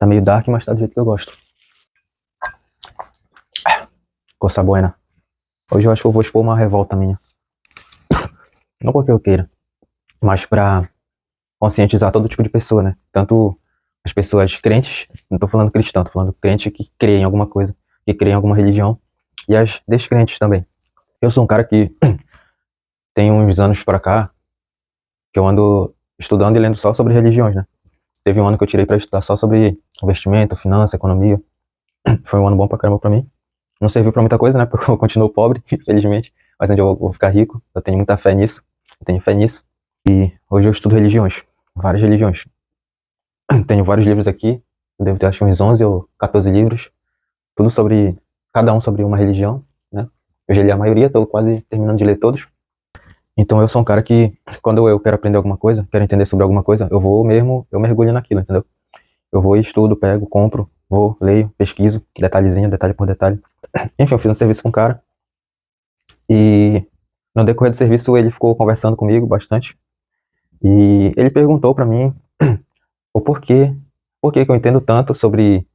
Tá meio dark, mas tá do jeito que eu gosto. Coisa buena. Hoje eu acho que eu vou expor uma revolta minha. Não porque eu queira, mas pra conscientizar todo tipo de pessoa, né? Tanto as pessoas crentes, não tô falando cristão, tô falando crente que crê em alguma coisa, que crê em alguma religião, e as descrentes também. Eu sou um cara que tem uns anos pra cá, que eu ando estudando e lendo só sobre religiões, né? Teve um ano que eu tirei pra estudar só sobre investimento, finança, economia. Foi um ano bom pra caramba pra mim. Não serviu pra muita coisa, né? Porque eu continuo pobre, infelizmente. Mas onde eu vou ficar rico, eu tenho muita fé nisso. Eu tenho fé nisso. E hoje eu estudo religiões. Várias religiões. Tenho vários livros aqui. Eu devo ter acho que uns 11 ou 14 livros. Tudo sobre... Cada um sobre uma religião, né? Eu já li a maioria, tô quase terminando de ler todos. Então eu sou um cara que, quando eu quero aprender alguma coisa, quero entender sobre alguma coisa, eu vou mesmo, eu mergulho naquilo, entendeu? Eu vou e estudo, pego, compro, vou, leio, pesquiso, detalhezinho, detalhe por detalhe. Enfim, eu fiz um serviço com um cara e no decorrer do serviço ele ficou conversando comigo bastante e ele perguntou pra mim o por que eu entendo tanto sobre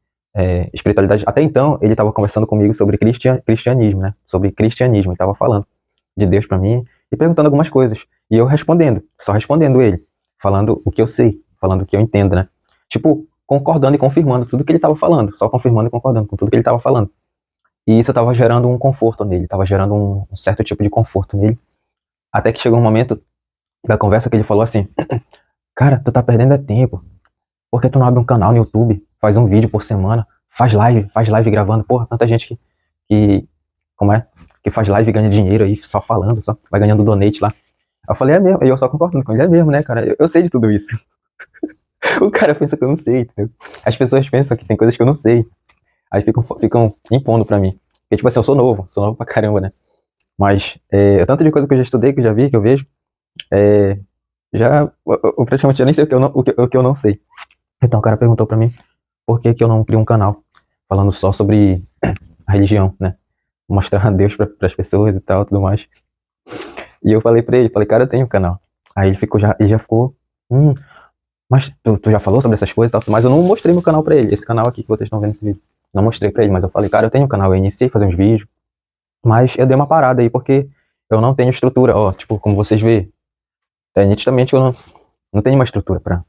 espiritualidade. Até então ele estava conversando comigo sobre cristianismo, né? Sobre cristianismo, ele estava falando de Deus pra mim e perguntando algumas coisas e eu respondendo, só respondendo ele, falando o que eu sei, falando o que eu entendo, né? Tipo, concordando e confirmando tudo que ele estava falando, só confirmando e concordando com tudo que ele estava falando. E isso estava gerando um conforto nele, estava gerando um certo tipo de conforto nele. Até que chegou um momento da conversa que ele falou assim: cara, tu tá perdendo tempo. Por que tu não abre um canal no YouTube, faz um vídeo por semana, faz live gravando? Porra, tanta gente que como é? Que faz live e ganha dinheiro aí, só falando, só vai ganhando donate lá. Eu falei, é mesmo, e eu só concordando com ele, é mesmo, né, cara? Eu sei de tudo isso. O cara pensa que eu não sei, entendeu? As pessoas pensam que tem coisas que eu não sei. Aí ficam impondo pra mim. Porque, tipo assim, eu sou novo pra caramba, né? Mas, tanto de coisa que eu já estudei, que eu já vi, que eu vejo, eu praticamente já nem sei o que eu não sei. Então o cara perguntou pra mim por que eu não crio um canal falando só sobre a religião, né? Mostrar a Deus pras pessoas e tal, tudo mais. E eu falei pra ele, cara, eu tenho um canal. Aí ele já ficou, mas tu já falou sobre essas coisas e tal, mas eu não mostrei meu canal pra ele, esse canal aqui que vocês estão vendo nesse vídeo. Não mostrei pra ele, mas eu falei, cara, eu tenho um canal, eu iniciei a fazer uns vídeos, mas eu dei uma parada aí, porque eu não tenho estrutura, ó, tipo, como vocês vê, nitidamente eu não tenho uma estrutura pra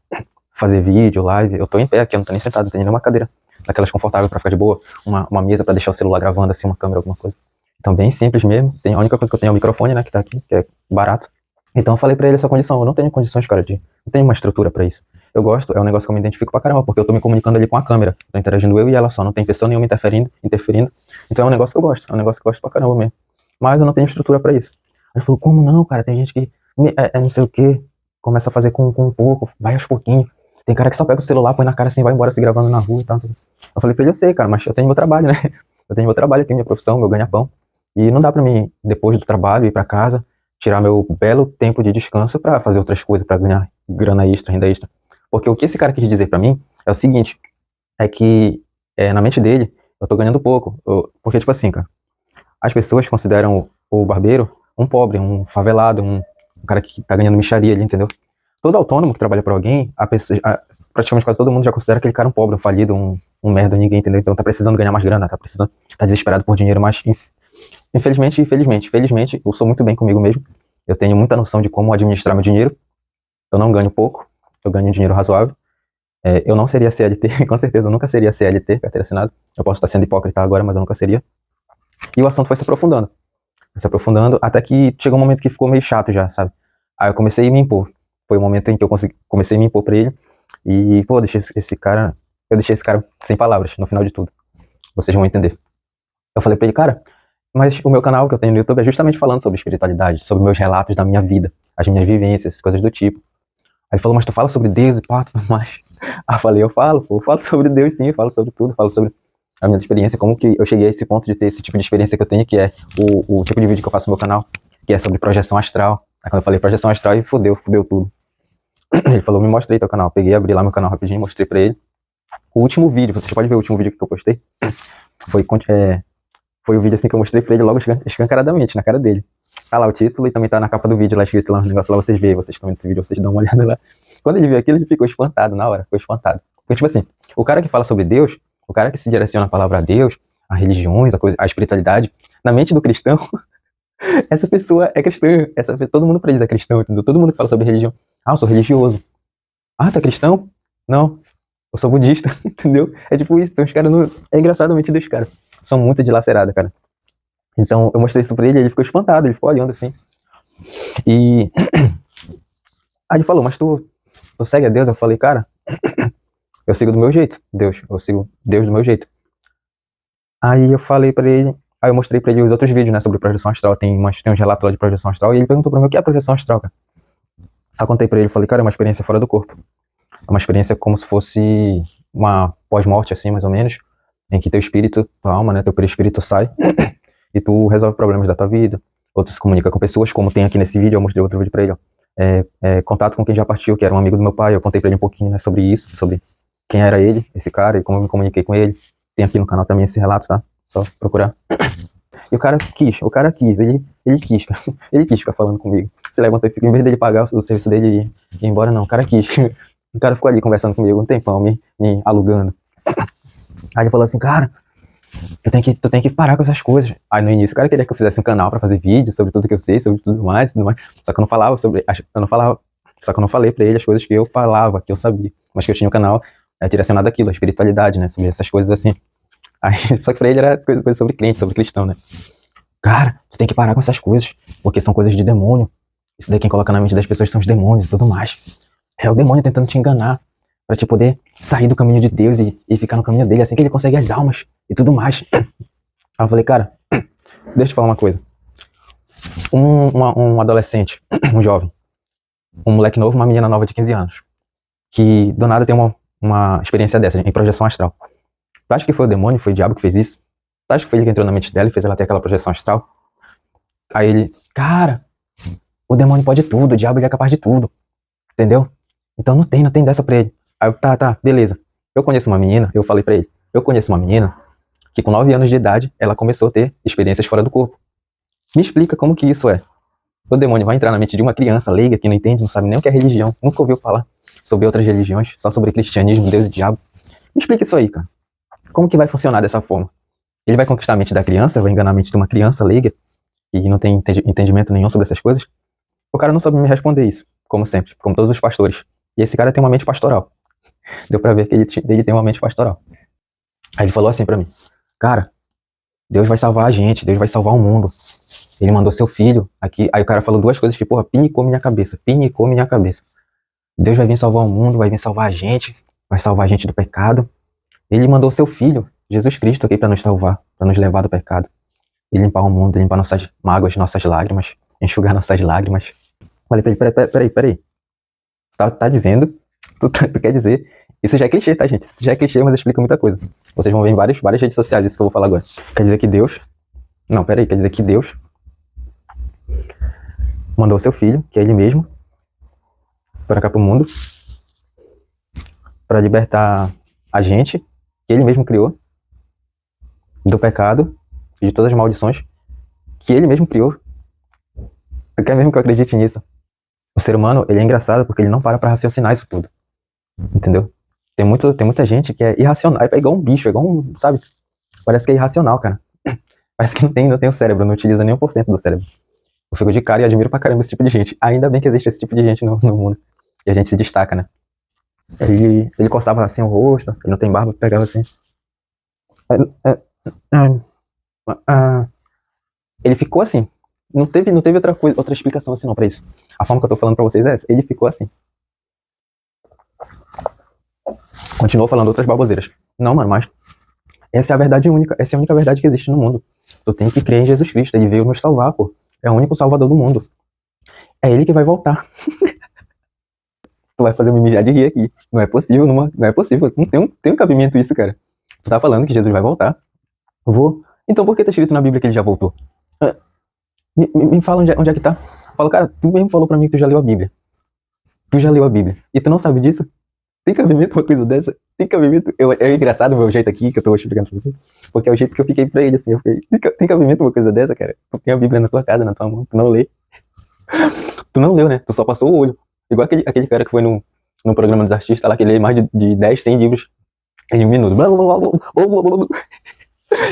fazer vídeo, live, eu tô em pé aqui, eu não tô nem sentado, eu tenho nenhuma cadeira daquelas confortáveis pra ficar de boa, uma mesa pra deixar o celular gravando, assim, uma câmera, alguma coisa. Então, bem simples mesmo, a única coisa que eu tenho é o microfone, né, que tá aqui, que é barato. Então eu falei pra ele essa condição, eu não tenho condições, cara, não tenho uma estrutura pra isso. Eu gosto, é um negócio que eu me identifico pra caramba, porque eu tô me comunicando ali com a câmera, tô interagindo eu e ela só, não tem pessoa nenhuma interferindo. Então é um negócio que eu gosto, é um negócio que eu gosto pra caramba mesmo. Mas eu não tenho estrutura pra isso. Aí ele falou, como não, cara, tem gente que não sei o que, começa a fazer com um pouco, vai aos pouquinhos. Tem cara que só pega o celular, põe na cara assim, vai embora se gravando na rua e tal. Eu falei pra ele, eu sei, cara, mas eu tenho meu trabalho, né? Eu tenho meu trabalho, eu tenho minha profissão, meu ganha-pão. E não dá pra mim, depois do trabalho, ir pra casa, tirar meu belo tempo de descanso pra fazer outras coisas, pra ganhar grana extra, renda extra. Porque o que esse cara quis dizer pra mim é o seguinte, é que na mente dele, eu tô ganhando pouco. Porque, tipo assim, cara, as pessoas consideram o barbeiro um pobre, um favelado, um cara que tá ganhando mixaria ali, entendeu? Todo autônomo que trabalha pra alguém, praticamente quase todo mundo já considera aquele cara um pobre, um falido, um merda, ninguém, entendeu? Então tá precisando ganhar mais grana, tá desesperado por dinheiro, mas felizmente, eu sou muito bem comigo mesmo. Eu tenho muita noção de como administrar meu dinheiro. Eu não ganho pouco, eu ganho um dinheiro razoável. Eu não seria CLT, com certeza, eu nunca seria CLT, carteira assinada. Eu posso estar sendo hipócrita agora, mas eu nunca seria. E o assunto foi se aprofundando, até que chegou um momento que ficou meio chato já, sabe? Aí eu comecei a me impor. Foi o momento em que eu comecei a me impor pra ele. E, pô, eu deixei esse cara sem palavras, no final de tudo. Vocês vão entender. Eu falei pra ele, cara, mas o meu canal que eu tenho no YouTube é justamente falando sobre espiritualidade, sobre meus relatos da minha vida, as minhas vivências, coisas do tipo. Aí ele falou, mas tu fala sobre Deus e pá, tudo mais. Aí eu falei, eu falo sobre Deus sim, eu falo sobre tudo, falo sobre a minha experiência, como que eu cheguei a esse ponto de ter esse tipo de experiência que eu tenho, que é o tipo de vídeo que eu faço no meu canal, que é sobre projeção astral. Aí quando eu falei projeção astral, ele fudeu tudo. Ele falou, me mostra aí teu canal. Eu peguei, abri lá meu canal rapidinho, mostrei pra ele. O último vídeo, vocês podem ver o último vídeo que eu postei, foi o vídeo assim que eu mostrei pra ele logo escancaradamente, na cara dele. Tá lá o título e também tá na capa do vídeo lá escrito lá no negócio lá, vocês veem, vocês estão vendo esse vídeo, vocês dão uma olhada lá. Quando ele viu aquilo, ele ficou espantado na hora, ficou espantado. Porque, tipo assim, o cara que fala sobre Deus, o cara que se direciona a palavra a Deus, a religiões, a espiritualidade, na mente do cristão, essa pessoa é cristã. Todo mundo pra eles é cristão, entendeu? Todo mundo que fala sobre religião. Ah, eu sou religioso. Ah, tu é cristão? Não, eu sou budista, entendeu? É tipo isso. Então os caras não. É engraçado a mente dos caras. São muito dilacerados, cara. Então eu mostrei isso pra ele, ele ficou espantado, ele ficou olhando assim. E aí ele falou, mas tu segue a Deus? Eu falei, cara, eu sigo do meu jeito, Deus. Eu sigo Deus do meu jeito. Aí eu falei pra ele, aí eu mostrei pra ele os outros vídeos, né, sobre projeção astral. Tem uns relatos lá de projeção astral. E ele perguntou pra mim o que é projeção astral, cara. Aí eu contei pra ele, falei, cara, é uma experiência fora do corpo. É uma experiência como se fosse uma pós-morte, assim, mais ou menos, em que teu espírito, tua alma, né, teu perispírito sai e tu resolve problemas da tua vida. Ou tu se comunica com pessoas, como tem aqui nesse vídeo, eu mostrei outro vídeo pra ele, ó. Contato com quem já partiu, que era um amigo do meu pai. Eu contei pra ele um pouquinho, né, sobre isso, sobre quem era ele, esse cara, e como eu me comuniquei com ele. Tem aqui no canal também esse relato, tá? Só procurar. E ele quis, cara. Ele quis ficar falando comigo. Se levantou e ficou, em vez dele pagar o serviço dele e ir embora, não, o cara quis. O cara ficou ali conversando comigo um tempão, me alugando. Aí ele falou assim, cara, tu tem que parar com essas coisas. Aí no início o cara queria que eu fizesse um canal pra fazer vídeo sobre tudo que eu sei, sobre tudo mais. Só que eu não falava só que eu não falei pra ele as coisas que eu falava, que eu sabia. Mas que eu tinha um canal direcionado àquilo, a espiritualidade, né, sobre essas coisas assim. Aí, só que pra ele era coisa sobre crente, sobre cristão, né. Cara, tu tem que parar com essas coisas, porque são coisas de demônio. Isso daí quem coloca na mente das pessoas são os demônios e tudo mais. É o demônio tentando te enganar, pra te poder sair do caminho de Deus e ficar no caminho dele, assim que ele consegue as almas e tudo mais. Aí eu falei, cara, deixa eu te falar uma coisa. Um adolescente, um jovem, um moleque novo, uma menina nova de 15 anos, que do nada tem uma experiência dessa, em projeção astral. Tu acha que foi o demônio, foi o diabo que fez isso? Tu acha que foi ele que entrou na mente dela e fez ela ter aquela projeção astral? Aí ele, cara, o demônio pode tudo, o diabo ele é capaz de tudo, entendeu? Então não tem dessa pra ele. Aí eu, tá, beleza. Eu conheço uma menina, eu falei pra ele, eu conheço uma menina que com 9 anos de idade, ela começou a ter experiências fora do corpo. Me explica como que isso é. O demônio vai entrar na mente de uma criança leiga que não entende, não sabe nem o que é religião, nunca ouviu falar sobre outras religiões, só sobre cristianismo, Deus e diabo. Me explica isso aí, cara. Como que vai funcionar dessa forma? Ele vai conquistar a mente da criança, vai enganar a mente de uma criança leiga, que não tem entendimento nenhum sobre essas coisas? O cara não soube me responder isso, como sempre, como todos os pastores. E esse cara tem uma mente pastoral. Deu pra ver que ele tem uma mente pastoral. Aí ele falou assim pra mim, cara, Deus vai salvar a gente, Deus vai salvar o mundo. Ele mandou seu filho aqui. Aí o cara falou duas coisas que, porra, pinicou minha cabeça. Deus vai vir salvar o mundo, vai vir salvar a gente, vai salvar a gente do pecado. Ele mandou seu filho, Jesus Cristo, aqui pra nos salvar, pra nos levar do pecado. E limpar o mundo, limpar nossas mágoas, nossas lágrimas, enxugar nossas lágrimas. Falei pra ele, peraí. Tá dizendo, tu quer dizer. Isso já é clichê, tá, gente? Isso já é clichê, mas explica muita coisa. Vocês vão ver em várias redes sociais isso que eu vou falar agora. Quer dizer que Deus... Não, peraí, quer dizer que Deus mandou seu filho, que é ele mesmo, para cá pro mundo, para libertar a gente, que ele mesmo criou, do pecado e de todas as maldições, que ele mesmo criou. Tu quer mesmo que eu acredite nisso? O ser humano, ele é engraçado porque ele não para pra raciocinar isso tudo. Entendeu? Tem muita gente que é irracional, é igual um bicho, é igual um, sabe? Parece que é irracional, cara. Parece que não tem o cérebro, não utiliza nem 1% do cérebro. Eu fico de cara e admiro pra caramba esse tipo de gente. Ainda bem que existe esse tipo de gente no mundo. E a gente se destaca, né? Ele coçava assim o rosto, ele não tem barba, pegava assim. Ele ficou assim. Não teve outra explicação assim não pra isso. A forma que eu tô falando pra vocês é essa. Ele ficou assim. Continuou falando outras baboseiras. Não, mano, mas essa é a verdade única. Essa é a única verdade que existe no mundo. Tu tem que crer em Jesus Cristo. Ele veio nos salvar, pô. É o único salvador do mundo. É ele que vai voltar. Tu vai fazer me mijar de rir aqui. Não é possível, não é possível. Não tem um cabimento isso, cara. Tu tá falando que Jesus vai voltar. Vou. Então por que tá escrito na Bíblia que ele já voltou? Me fala onde é que tá. Fala, cara, tu mesmo falou pra mim que tu já leu a Bíblia. Tu já leu a Bíblia. E tu não sabe disso? Tem cabimento uma coisa dessa? Tem cabimento? É engraçado o meu jeito aqui, que eu tô explicando pra você. Porque é o jeito que eu fiquei pra ele, assim. Eu fiquei, tem cabimento uma coisa dessa, cara? Tu tem a Bíblia na tua casa, na tua mão. Tu não lê. Tu não leu, né? Tu só passou o olho. Igual aquele cara que foi no programa dos artistas lá, que lê mais de 10, 100 livros em um minuto.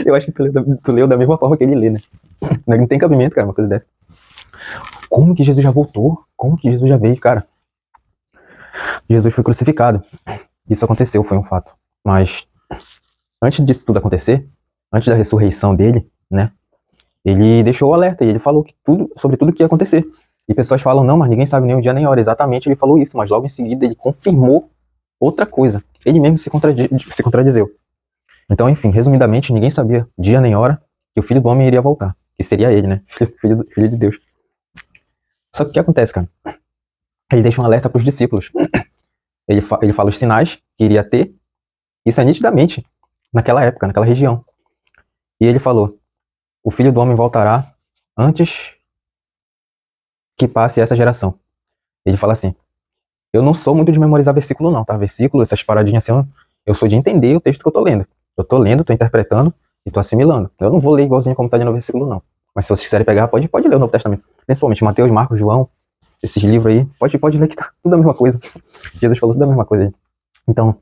Eu acho que tu leu da mesma forma que ele lê, né? Não tem cabimento, cara, uma coisa dessa. Como que Jesus já voltou? Como que Jesus já veio, cara? Jesus foi crucificado. Isso aconteceu, foi um fato. Mas antes disso tudo acontecer, antes da ressurreição dele, né? Ele deixou o alerta e ele falou sobre tudo que ia acontecer. E pessoas falam, não, mas ninguém sabe nem o dia nem a hora. Exatamente, ele falou isso, mas logo em seguida ele confirmou outra coisa. Ele mesmo se contradizeu. Então, enfim, resumidamente, ninguém sabia dia nem hora que o Filho do Homem iria voltar. Que seria ele, né? Filho de Deus. Só que o que acontece, cara? Ele deixa um alerta para os discípulos. Ele fala os sinais que iria ter. Isso é nitidamente naquela época, naquela região. E ele falou, o Filho do Homem voltará antes que passe essa geração. Ele fala assim, eu não sou muito de memorizar versículo não, tá? Versículo, essas paradinhas assim, eu sou de entender o texto que eu tô lendo. Eu tô lendo, tô interpretando e tô assimilando. Eu não vou ler igualzinho como tá no versículo não. Mas se vocês quiserem pegar, pode ler o Novo Testamento. Principalmente Mateus, Marcos, João, esses livros aí. Pode ler que tá tudo a mesma coisa. Jesus falou tudo a mesma coisa aí. Então,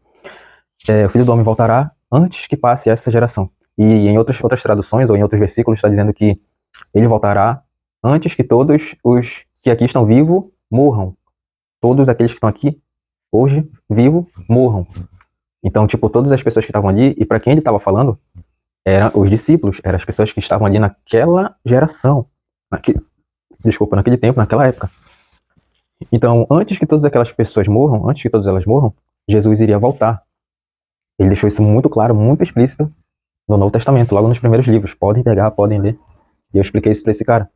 o Filho do Homem voltará antes que passe essa geração. E em outras traduções ou em outros versículos está dizendo que ele voltará antes que todos os que aqui estão vivos morram. Todos aqueles que estão aqui hoje vivos morram. Então, tipo, todas as pessoas que estavam ali, e para quem ele estava falando, eram os discípulos, eram as pessoas que estavam ali naquela geração, naquele tempo, naquela época. Então, antes que todas aquelas pessoas morram, antes que todas elas morram, Jesus iria voltar. Ele deixou isso muito claro, muito explícito no Novo Testamento, logo nos primeiros livros. Podem pegar, podem ler. E eu expliquei isso pra esse cara.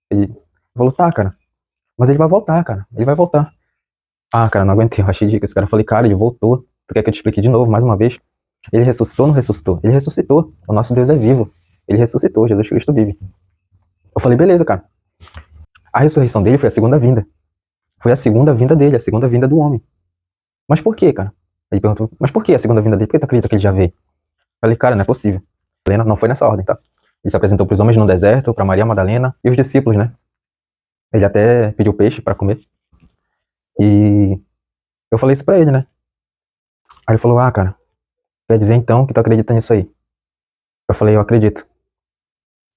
Ele falou, tá, cara, mas ele vai voltar, cara, ele vai voltar. Ah, cara, não aguentei, eu achei dica. Esse cara, eu falei, cara, ele voltou. Tu quer que eu te explique de novo, mais uma vez? Ele ressuscitou ou não ressuscitou? Ele ressuscitou. O nosso Deus é vivo. Ele ressuscitou, Jesus Cristo vive. Eu falei, beleza, cara. A ressurreição dele foi a segunda vinda. Foi a segunda vinda dele, a segunda vinda do homem. Mas por quê, cara? Ele perguntou, mas por que a segunda vinda dele? Por que tu acredita que ele já veio? Eu falei, cara, não é possível. Helena, não foi nessa ordem, tá? Ele se apresentou pros homens no deserto, pra Maria Madalena e os discípulos, né? Ele até pediu peixe pra comer. E eu falei isso pra ele, né? Aí ele falou, ah, cara, quer dizer então que tu acredita nisso aí? Eu falei, eu acredito.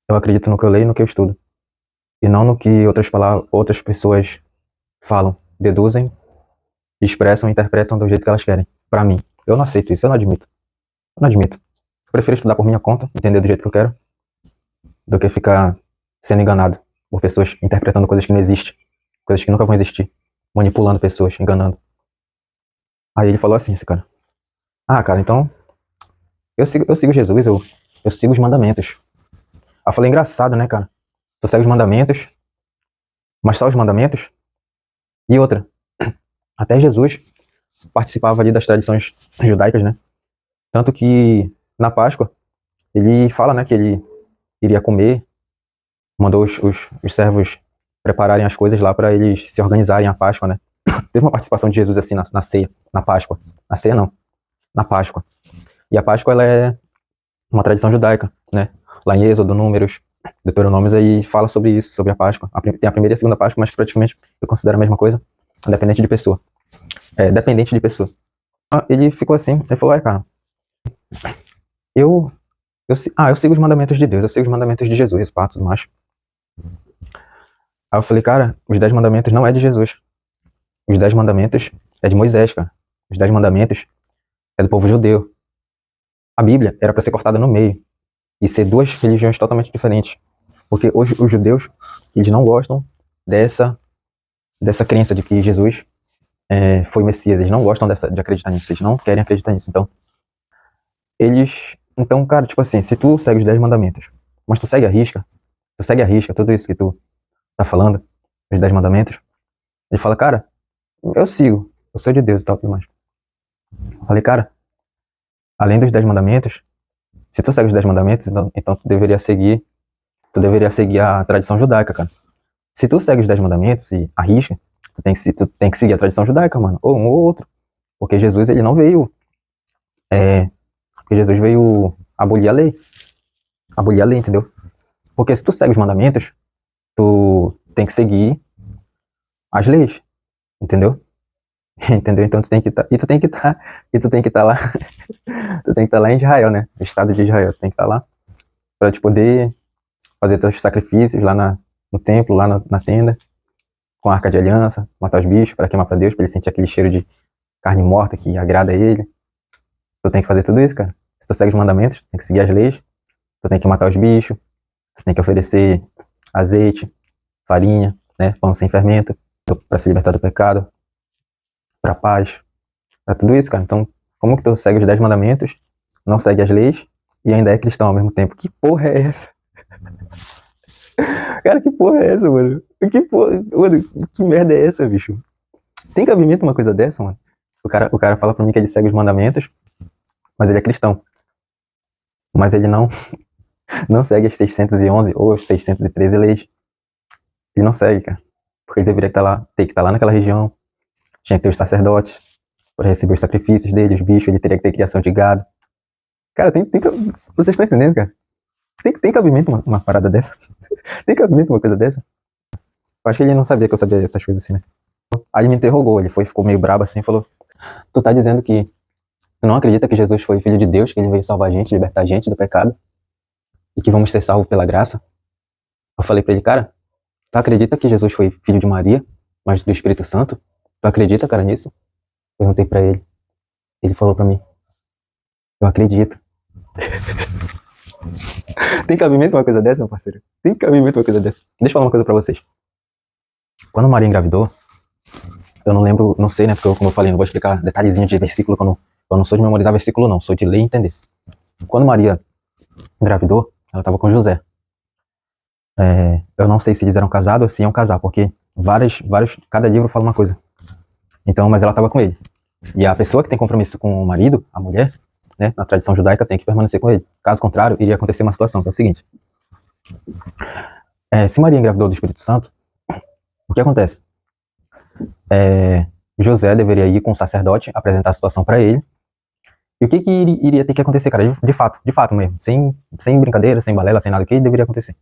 Eu acredito no que eu leio e no que eu estudo. E não no que outras pessoas falam, deduzem, expressam, interpretam do jeito que elas querem. Pra mim. Eu não aceito isso, eu não admito. Eu não admito. Eu prefiro estudar por minha conta, entender do jeito que eu quero, do que ficar sendo enganado por pessoas interpretando coisas que não existem, coisas que nunca vão existir, manipulando pessoas, enganando. Aí ele falou assim, esse cara. Ah, cara, então eu sigo Jesus, eu sigo os mandamentos. Aí eu falei, engraçado, né, cara? Tu segue os mandamentos, mas só os mandamentos? E outra, até Jesus participava ali das tradições judaicas, né? Tanto que na Páscoa, ele fala, né, que ele iria comer, mandou os servos prepararem as coisas lá para eles se organizarem a Páscoa, né? Teve uma participação de Jesus assim na ceia, na Páscoa. Na ceia não, na Páscoa. E a Páscoa, ela é uma tradição judaica, né? Lá em Êxodo, Números, Deuteronômios, aí fala sobre isso, sobre a Páscoa. Tem a primeira e a segunda Páscoa, mas que praticamente eu considero a mesma coisa, dependente de pessoa. Dependente de pessoa. Ele ficou assim, ele falou, cara, eu sigo os mandamentos de Deus, eu sigo os mandamentos de Jesus, pá, tudo mais. Aí eu falei, cara, os 10 mandamentos não é de Jesus. Os 10 mandamentos é de Moisés, cara. Os 10 mandamentos é do povo judeu. A Bíblia era para ser cortada no meio e ser duas religiões totalmente diferentes. Porque hoje os judeus, eles não gostam dessa crença de que Jesus foi Messias. Eles não gostam de acreditar nisso. Eles não querem acreditar nisso. Então, cara, tipo assim, se tu segue os 10 mandamentos, mas tu segue a risca tudo isso que tu tá falando, os 10 mandamentos, ele fala, cara, eu sou de Deus e tal, tudo mais. Eu falei, cara, além dos 10 mandamentos, se tu segue os 10 mandamentos, então tu deveria seguir a tradição judaica, cara. Se tu segue os 10 mandamentos e arrisca, tu tem que seguir a tradição judaica, mano, ou um ou outro. Porque Jesus, ele não veio, porque Jesus veio abolir a lei, entendeu? Porque se tu segue os mandamentos, tu tem que seguir as leis, entendeu? Entendeu? Então tu tem que estar. E tu tem que estar lá. Tu tem que estar lá em Israel, né? No estado de Israel. Tu tem que estar lá pra te poder fazer teus sacrifícios lá no templo, lá na tenda, com a arca de aliança, matar os bichos pra queimar pra Deus, pra ele sentir aquele cheiro de carne morta que agrada a ele. Tu tem que fazer tudo isso, cara. Se tu segue os mandamentos, tu tem que seguir as leis, tu tem que matar os bichos, tu tem que oferecer azeite, farinha, né? Pão sem fermento, pra se libertar do pecado, pra paz, pra tudo isso, cara. Então, como que tu segue os 10 mandamentos, não segue as leis e ainda é cristão ao mesmo tempo? Que porra é essa? Cara, que porra é essa, mano? Que porra, mano, que merda é essa, bicho? Tem cabimento uma coisa dessa, mano? O cara fala pra mim que ele segue os mandamentos, mas ele é cristão. Mas ele não segue as 611 ou as 613 leis. Ele não segue, cara. Porque ele deveria estar lá, ter que estar lá naquela região. Tinha que ter os sacerdotes para receber os sacrifícios dele, os bichos, ele teria que ter criação de gado. Cara, vocês estão entendendo, cara? Tem cabimento uma parada dessa? Tem cabimento uma coisa dessa? Eu acho que ele não sabia que eu sabia essas coisas assim, né? Aí ele me interrogou, ficou meio brabo assim, falou: tu tá dizendo que tu não acredita que Jesus foi filho de Deus, que ele veio salvar a gente, libertar a gente do pecado, e que vamos ser salvos pela graça? Eu falei pra ele: cara, tu acredita que Jesus foi filho de Maria, mas do Espírito Santo? Tu acredita, cara, nisso? Perguntei pra ele. Ele falou pra mim: eu acredito. Tem cabimento uma coisa dessa, meu parceiro? Tem cabimento uma coisa dessa? Deixa eu falar uma coisa pra vocês. Quando Maria engravidou, eu não lembro, não sei, né? Porque como eu falei, não vou explicar detalhezinho de versículo, que eu não sou de memorizar versículo, não. Sou de ler e entender. Quando Maria engravidou, ela tava com José. Eu não sei se eles eram casados ou se iam casar, porque cada livro fala uma coisa. Então, mas ela tava com ele. E a pessoa que tem compromisso com o marido, a mulher, né, na tradição judaica, tem que permanecer com ele. Caso contrário, iria acontecer uma situação, que é o seguinte. Se Maria engravidou do Espírito Santo, o que acontece? José deveria ir com o sacerdote, apresentar a situação para ele. E o que iria ter que acontecer, cara? De fato mesmo. Sem brincadeira, sem balela, sem nada. O que deveria acontecer?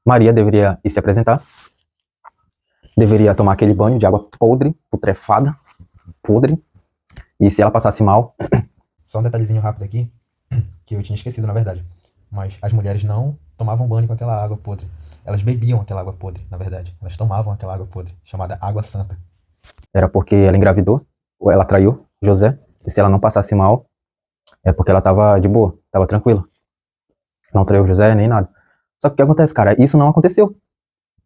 Maria deveria ir se apresentar. Deveria tomar aquele banho de água podre, putrefada, podre. E se ela passasse mal... Só um detalhezinho rápido aqui, que eu tinha esquecido, na verdade. Mas as mulheres não tomavam banho com aquela água podre. Elas bebiam aquela água podre, na verdade. Elas tomavam aquela água podre, chamada água santa. Era porque ela engravidou, ou ela traiu José. E se ela não passasse mal, é porque ela tava de boa, tava tranquila. Não traiu José, nem nada. Só que o que acontece, cara? Isso não aconteceu.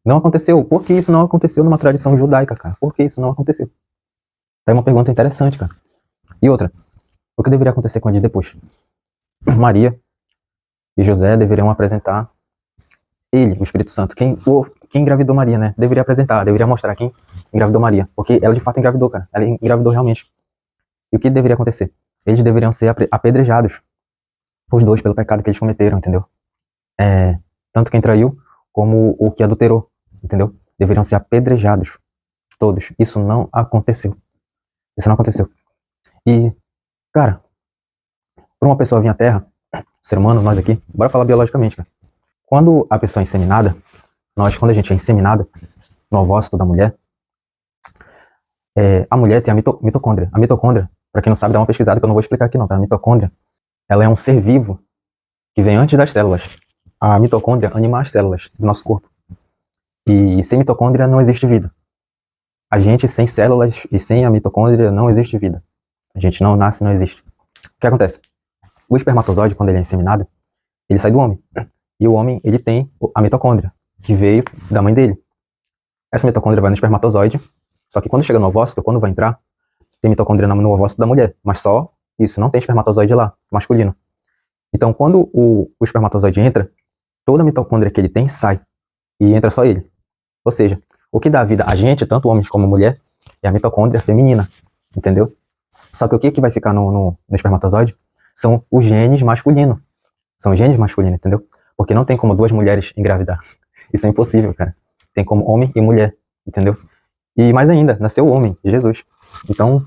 Não aconteceu. Por que isso não aconteceu numa tradição judaica, cara? Por que isso não aconteceu? É uma pergunta interessante, cara. E outra, o que deveria acontecer com eles depois? Maria e José deveriam apresentar ele, o Espírito Santo. Quem engravidou Maria, né? Deveria apresentar, deveria mostrar quem engravidou Maria. Porque ela de fato engravidou, cara. Ela engravidou realmente. E o que deveria acontecer? Eles deveriam ser apedrejados. Os dois, pelo pecado que eles cometeram, entendeu? Tanto quem traiu, como o que adulterou, entendeu? Deveriam ser apedrejados. Todos. Isso não aconteceu. Isso não aconteceu. E, cara, para uma pessoa vir à Terra, ser humano, nós aqui, bora falar biologicamente, cara. Quando a pessoa é inseminada, quando a gente é inseminado no ovócito da mulher, a mulher tem a mitocôndria. A mitocôndria, pra quem não sabe, dá uma pesquisada que eu não vou explicar aqui não, tá? A mitocôndria, ela é um ser vivo que vem antes das células. A mitocôndria anima as células do nosso corpo. E sem mitocôndria não existe vida. A gente sem células e sem a mitocôndria não existe vida. A gente não nasce, não existe. O que acontece? O espermatozoide, quando ele é inseminado, ele sai do homem. E o homem, ele tem a mitocôndria, que veio da mãe dele. Essa mitocôndria vai no espermatozoide, só que quando chega no ovócito, quando vai entrar, tem mitocôndria no ovócito da mulher, mas só isso, não tem espermatozoide lá, masculino. Então, quando o espermatozoide entra, toda a mitocôndria que ele tem sai, e entra só ele. Ou seja, o que dá vida a gente, tanto homens como mulher, é a mitocôndria feminina, entendeu? Só que o que vai ficar no espermatozoide são os genes masculinos. São os genes masculinos, entendeu? Porque não tem como duas mulheres engravidar. Isso é impossível, cara. Tem como homem e mulher, entendeu? E mais ainda, nasceu o homem, Jesus. Então,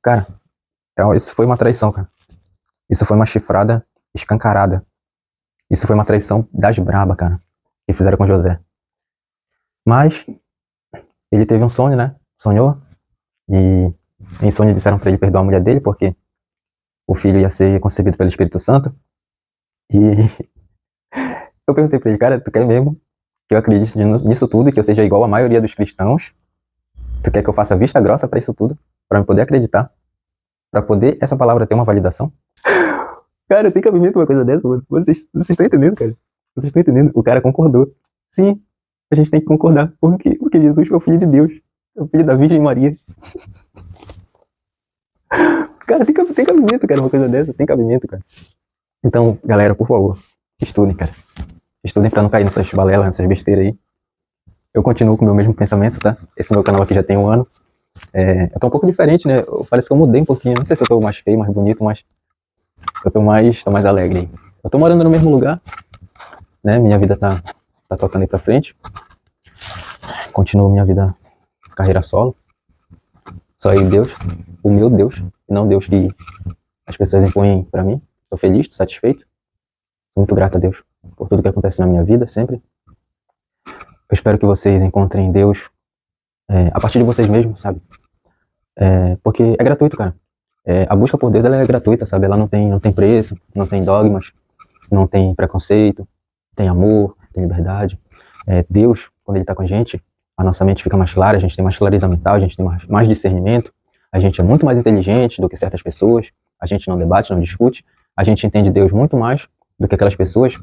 cara, isso foi uma traição, cara. Isso foi uma chifrada escancarada. Isso foi uma traição das braba, cara, que fizeram com José. Mas ele teve um sonho, né? Sonhou. E Em sonho disseram para ele perdoar a mulher dele, porque o filho ia ser concebido pelo Espírito Santo. E eu perguntei pra ele, cara, tu quer mesmo que eu acredite nisso tudo e que eu seja igual a maioria dos cristãos? Tu quer que eu faça vista grossa pra isso tudo? Pra eu poder acreditar? Pra poder essa palavra ter uma validação? Cara, tem cabimento uma coisa dessa, mano? Vocês estão entendendo, cara? Vocês estão entendendo? O cara concordou. Sim, a gente tem que concordar. Porque Jesus foi o Filho de Deus. É o Filho da Virgem Maria. Cara, tem cabimento, cara, uma coisa dessa. Tem cabimento, cara. Então, galera, por favor, estudem, cara. Estudem pra não cair nessas balelas, nessas besteiras aí. Eu continuo com o meu mesmo pensamento, tá? Esse meu canal aqui já tem 1 ano. Eu tô um pouco diferente, né? Parece que eu mudei um pouquinho. Não sei se eu tô mais feio, mais bonito, mas eu tô mais alegre aí. Eu tô morando no mesmo lugar, né? Minha vida tá tocando aí pra frente. Continuo minha vida, carreira solo. Só eu e Deus, o meu Deus, e não Deus que as pessoas impõem pra mim. Tô feliz, tô satisfeito. Sou muito grato a Deus por tudo que acontece na minha vida, sempre. Eu espero que vocês encontrem Deus a partir de vocês mesmos, sabe? Porque é gratuito, cara. A busca por Deus, ela é gratuita, sabe? Ela não tem preço, não tem dogmas, não tem preconceito, tem amor, tem liberdade. Deus, quando ele tá com a nossa mente fica mais clara, a gente tem mais clareza mental, a gente tem mais discernimento, a gente é muito mais inteligente do que certas pessoas, a gente não debate, não discute, a gente entende Deus muito mais do que aquelas pessoas,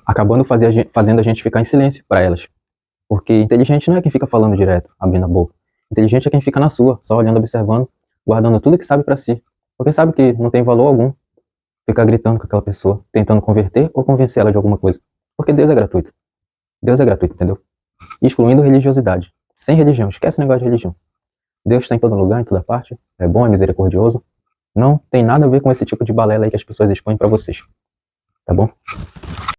acabando fazendo a gente ficar em silêncio para elas. Porque inteligente não é quem fica falando direto, abrindo a boca. Inteligente é quem fica na sua, só olhando, observando, guardando tudo que sabe pra si. Porque sabe que não tem valor algum ficar gritando com aquela pessoa, tentando converter ou convencer ela de alguma coisa. Porque Deus é gratuito. Deus é gratuito, entendeu? Excluindo religiosidade. Sem religião, esquece o negócio de religião. Deus está em todo lugar, em toda parte, é bom, é misericordioso. Não tem nada a ver com esse tipo de balela aí que as pessoas expõem pra vocês. Tá bom?